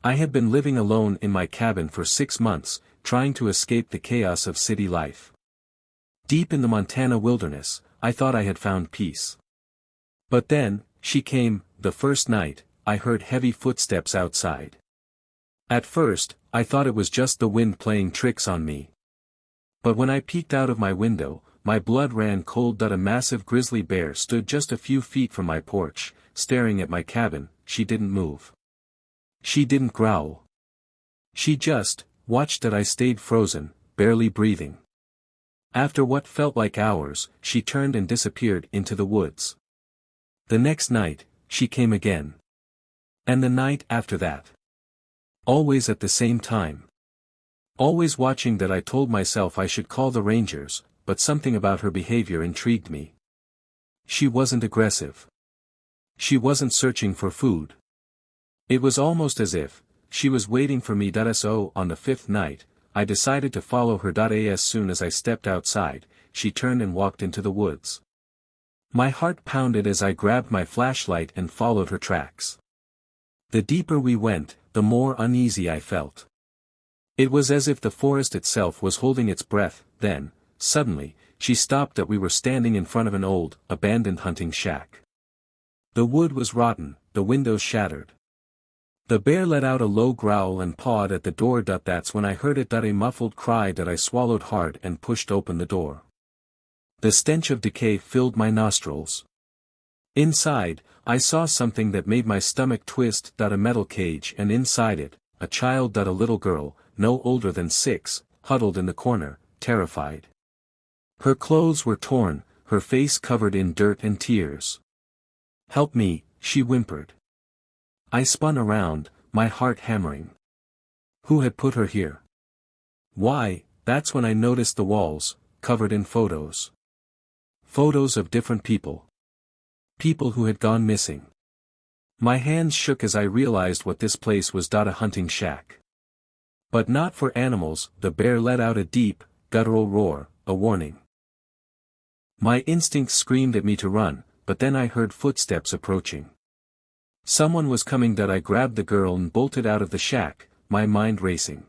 I had been living alone in my cabin for 6 months, trying to escape the chaos of city life. Deep in the Montana wilderness, I thought I had found peace. But then, she came. The first night, I heard heavy footsteps outside. At first, I thought it was just the wind playing tricks on me. But when I peeked out of my window, my blood ran cold. A massive grizzly bear stood just a few feet from my porch, staring at my cabin. She didn't move. She didn't growl. She just watched that I stayed frozen, barely breathing. After what felt like hours, she turned and disappeared into the woods. The next night, she came again. And the night after that. Always at the same time. Always watching. That I told myself I should call the rangers, but something about her behavior intrigued me. She wasn't aggressive. She wasn't searching for food. It was almost as if she was waiting for me. So on the fifth night, I decided to follow her. As soon as I stepped outside, she turned and walked into the woods. My heart pounded as I grabbed my flashlight and followed her tracks. The deeper we went, the more uneasy I felt. It was as if the forest itself was holding its breath. Then, suddenly, she stopped. We were standing in front of an old, abandoned hunting shack. The wood was rotten, the windows shattered. The bear let out a low growl and pawed at the door. That's when I heard it. A muffled cry. I swallowed hard and pushed open the door. The stench of decay filled my nostrils. Inside, I saw something that made my stomach twist. A metal cage, and inside it, a child. A little girl, no older than 6, huddled in the corner, terrified. Her clothes were torn, her face covered in dirt and tears. "Help me," she whimpered. I spun around, my heart hammering. Who had put her here? Why? That's when I noticed the walls, covered in photos. Photos of different people. People who had gone missing. My hands shook as I realized what this place was. A hunting shack. But not for animals. The bear let out a deep, guttural roar, a warning. My instincts screamed at me to run, but then I heard footsteps approaching. Someone was coming. I grabbed the girl and bolted out of the shack, my mind racing.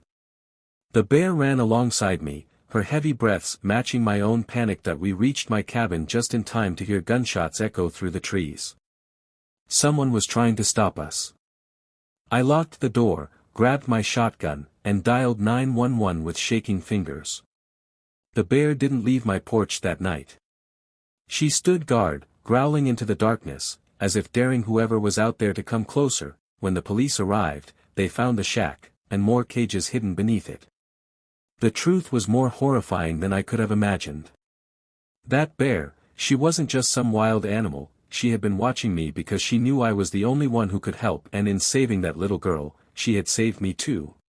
The bear ran alongside me, her heavy breaths matching my own panic. We reached my cabin just in time to hear gunshots echo through the trees. Someone was trying to stop us. I locked the door, grabbed my shotgun, and dialed 911 with shaking fingers. The bear didn't leave my porch that night. She stood guard, growling into the darkness, as if daring whoever was out there to come closer. When the police arrived, they found the shack, and more cages hidden beneath it. The truth was more horrifying than I could have imagined. That bear, she wasn't just some wild animal, she had been watching me because she knew I was the only one who could help, and in saving that little girl, she had saved me too.